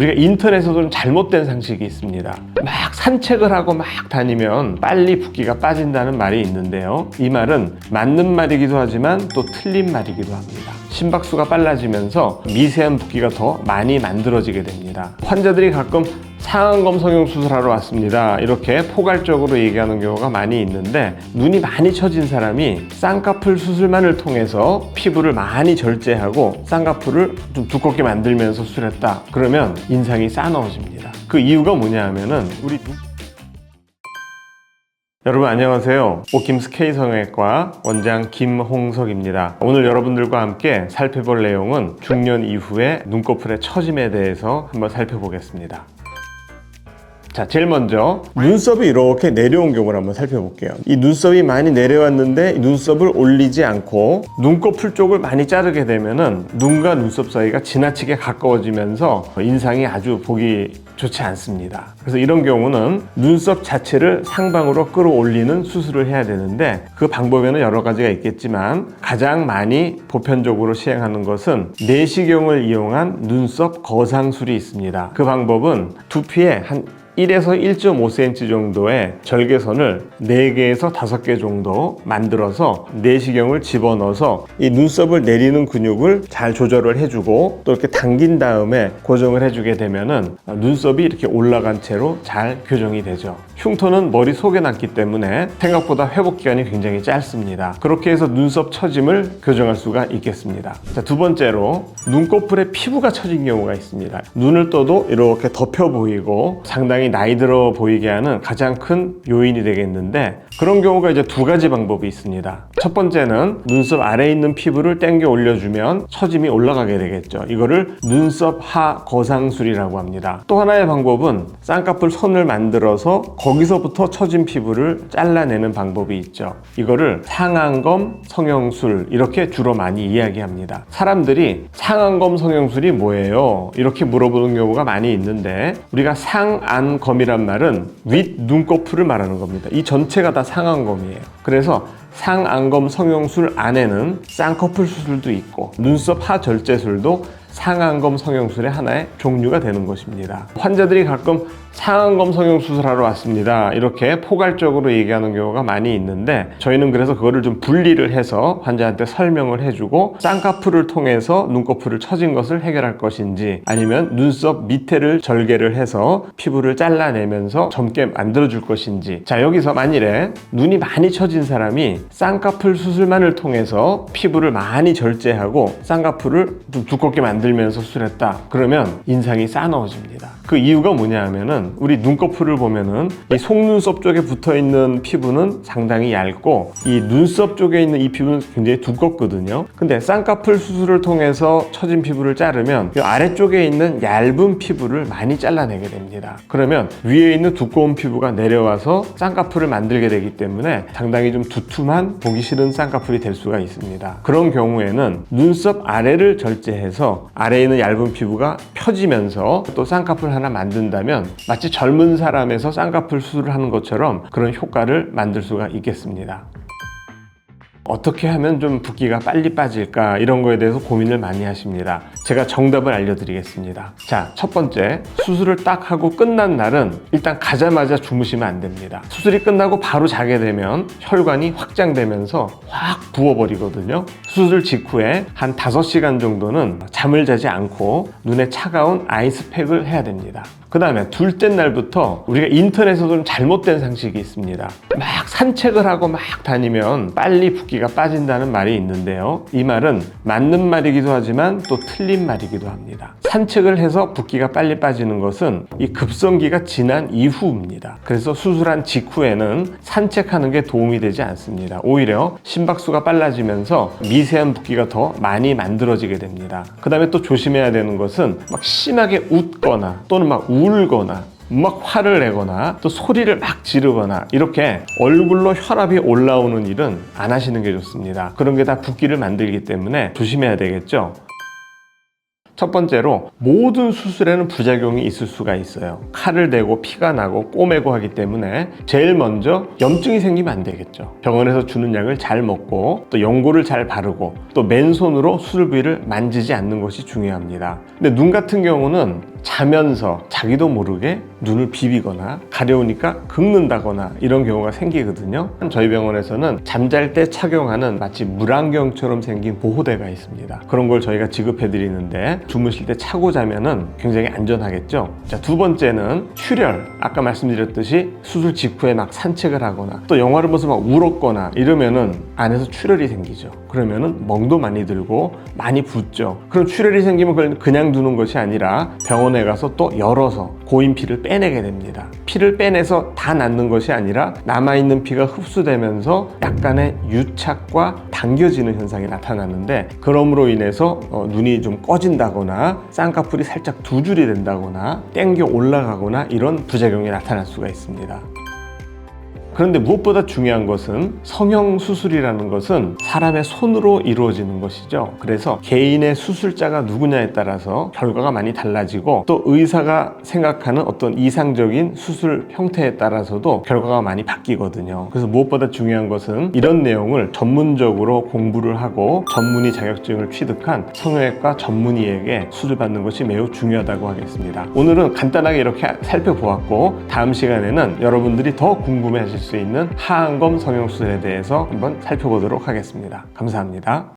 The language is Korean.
우리가 인터넷에서 좀 잘못된 상식이 있습니다. 막 산책을 하고 막 다니면 빨리 붓기가 빠진다는 말이 있는데요. 이 말은 맞는 말이기도 하지만 또 틀린 말이기도 합니다. 심박수가 빨라지면서 미세한 붓기가 더 많이 만들어지게 됩니다. 환자들이 가끔 상안검 성형 수술하러 왔습니다, 이렇게 포괄적으로 얘기하는 경우가 많이 있는데, 눈이 많이 처진 사람이 쌍꺼풀 수술만을 통해서 피부를 많이 절제하고 쌍꺼풀을 좀 두껍게 만들면서 수술했다 그러면 인상이 싸늘어집니다. 그 이유가 뭐냐 하면은 여러분 안녕하세요. 오킴스 K성형외과 원장 김홍석입니다. 오늘 여러분들과 함께 살펴볼 내용은 중년 이후의 눈꺼풀의 처짐에 대해서 한번 살펴보겠습니다. 자, 제일 먼저 눈썹이 이렇게 내려온 경우를 한번 살펴볼게요. 이 눈썹이 많이 내려왔는데 눈썹을 올리지 않고 눈꺼풀 쪽을 많이 자르게 되면은 눈과 눈썹 사이가 지나치게 가까워지면서 인상이 아주 보기 좋지 않습니다. 그래서 이런 경우는 눈썹 자체를 상방으로 끌어올리는 수술을 해야 되는데, 그 방법에는 여러 가지가 있겠지만 가장 많이 보편적으로 시행하는 것은 내시경을 이용한 눈썹 거상술이 있습니다. 그 방법은 두피에 한 1에서 1.5cm 정도의 절개선을 4개에서 5개 정도 만들어서 내시경을 집어넣어서 이 눈썹을 내리는 근육을 잘 조절을 해주고 또 이렇게 당긴 다음에 고정을 해주게 되면은 눈썹이 이렇게 올라간 채로 잘 교정이 되죠. 흉터는 머리 속에 났기 때문에 생각보다 회복 기간이 굉장히 짧습니다. 그렇게 해서 눈썹 처짐을 교정할 수가 있겠습니다. 자, 두 번째로 눈꺼풀에 피부가 처진 경우가 있습니다. 눈을 떠도 이렇게 덮여 보이고 상당히 나이 들어 보이게 하는 가장 큰 요인이 되겠는데, 그런 경우가 이제 두 가지 방법이 있습니다. 첫 번째는 눈썹 아래에 있는 피부를 당겨 올려주면 처짐이 올라가게 되겠죠. 이거를 눈썹 하 거상술이라고 합니다. 또 하나의 방법은 쌍꺼풀 선을 만들어서 거기서부터 처진 피부를 잘라내는 방법이 있죠. 이거를 상안검 성형술 이렇게 주로 많이 이야기합니다. 사람들이 상안검 성형술이 뭐예요? 이렇게 물어보는 경우가 많이 있는데, 우리가 상안검이란 말은 윗 눈꺼풀을 말하는 겁니다. 이 전체가 다 상안검이에요. 그래서 상안검 성형술 안에는 쌍꺼풀 수술도 있고 눈썹 하절제술도 상안검 성형술의 하나의 종류가 되는 것입니다. 환자들이 가끔 상안검 성형 수술하러 왔습니다, 이렇게 포괄적으로 얘기하는 경우가 많이 있는데, 저희는 그래서 그거를 좀 분리를 해서 환자한테 설명을 해주고 쌍꺼풀을 통해서 눈꺼풀을 처진 것을 해결할 것인지, 아니면 눈썹 밑에를 절개를 해서 피부를 잘라내면서 젊게 만들어줄 것인지. 자, 여기서 만일에 눈이 많이 처진 사람이 쌍꺼풀 수술만을 통해서 피부를 많이 절제하고 쌍꺼풀을 좀 두껍게 만들면서 수술했다 그러면 인상이 싸늘어집니다. 그 이유가 뭐냐 하면은, 우리 눈꺼풀을 보면은 이 속눈썹 쪽에 붙어있는 피부는 상당히 얇고 이 눈썹 쪽에 있는 이 피부는 굉장히 두껍거든요. 근데 쌍꺼풀 수술을 통해서 처진 피부를 자르면 이 아래쪽에 있는 얇은 피부를 많이 잘라내게 됩니다. 그러면 위에 있는 두꺼운 피부가 내려와서 쌍꺼풀을 만들게 되기 때문에 상당히 좀 두툼한 보기 싫은 쌍꺼풀이 될 수가 있습니다. 그런 경우에는 눈썹 아래를 절제해서 아래에 있는 얇은 피부가 펴지면서 또 쌍꺼풀 하나 만든다면 마치 젊은 사람에서 쌍꺼풀 수술을 하는 것처럼 그런 효과를 만들 수가 있겠습니다. 어떻게 하면 좀 붓기가 빨리 빠질까, 이런 거에 대해서 고민을 많이 하십니다. 제가 정답을 알려드리겠습니다. 자, 첫 번째, 수술을 딱 하고 끝난 날은 일단 가자마자 주무시면 안 됩니다. 수술이 끝나고 바로 자게 되면 혈관이 확장되면서 확 부어버리거든요. 수술 직후에 한 5시간 정도는 잠을 자지 않고 눈에 차가운 아이스팩을 해야 됩니다. 그 다음에 둘째 날부터 우리가 인터넷에서 좀 잘못된 상식이 있습니다. 막 산책을 하고 막 다니면 빨리 붓기가 빠진다는 말이 있는데요. 이 말은 맞는 말이기도 하지만 또 틀린 말이기도 합니다. 산책을 해서 붓기가 빨리 빠지는 것은 이 급성기가 지난 이후입니다. 그래서 수술한 직후에는 산책하는 게 도움이 되지 않습니다. 오히려 심박수가 빨라지면서 미세한 붓기가 더 많이 만들어지게 됩니다. 그 다음에 또 조심해야 되는 것은 막 심하게 웃거나 또는 막 울거나 막 화를 내거나 또 소리를 막 지르거나 이렇게 얼굴로 혈압이 올라오는 일은 안 하시는 게 좋습니다. 그런 게 다 붓기를 만들기 때문에 조심해야 되겠죠. 첫 번째로, 모든 수술에는 부작용이 있을 수가 있어요. 칼을 대고 피가 나고 꼬매고 하기 때문에 제일 먼저 염증이 생기면 안 되겠죠. 병원에서 주는 약을 잘 먹고 또 연고를 잘 바르고 또 맨손으로 수술 부위를 만지지 않는 것이 중요합니다. 근데 눈 같은 경우는 자면서 자기도 모르게 눈을 비비거나 가려우니까 긁는다거나 이런 경우가 생기거든요. 저희 병원에서는 잠잘 때 착용하는 마치 물안경처럼 생긴 보호대가 있습니다. 그런 걸 저희가 지급해 드리는데 주무실 때 차고 자면은 굉장히 안전하겠죠. 자, 두 번째는 출혈. 아까 말씀드렸듯이 수술 직후에 막 산책을 하거나 또 영화를 보면서 막 울었거나 이러면은 안에서 출혈이 생기죠. 그러면은 멍도 많이 들고 많이 붓죠. 그럼 출혈이 생기면 그걸 그냥 두는 것이 아니라 병원에 가서 또 열어서 고인 피를 빼내게 됩니다. 피를 빼내서 다 낫는 것이 아니라 남아있는 피가 흡수되면서 약간의 유착과 당겨지는 현상이 나타나는데, 그럼으로 인해서 눈이 좀 꺼진다거나 쌍꺼풀이 살짝 두 줄이 된다거나 땡겨 올라가거나 이런 부작용이 나타날 수가 있습니다. 그런데 무엇보다 중요한 것은 성형수술이라는 것은 사람의 손으로 이루어지는 것이죠. 그래서 개인의 수술자가 누구냐에 따라서 결과가 많이 달라지고 또 의사가 생각하는 어떤 이상적인 수술 형태에 따라서도 결과가 많이 바뀌거든요. 그래서 무엇보다 중요한 것은 이런 내용을 전문적으로 공부를 하고 전문의 자격증을 취득한 성형외과 전문의에게 수술받는 것이 매우 중요하다고 하겠습니다. 오늘은 간단하게 이렇게 살펴보았고, 다음 시간에는 여러분들이 더 궁금해하실 수 있는 하안검 성형수술에 대해서 한번 살펴보도록 하겠습니다. 감사합니다.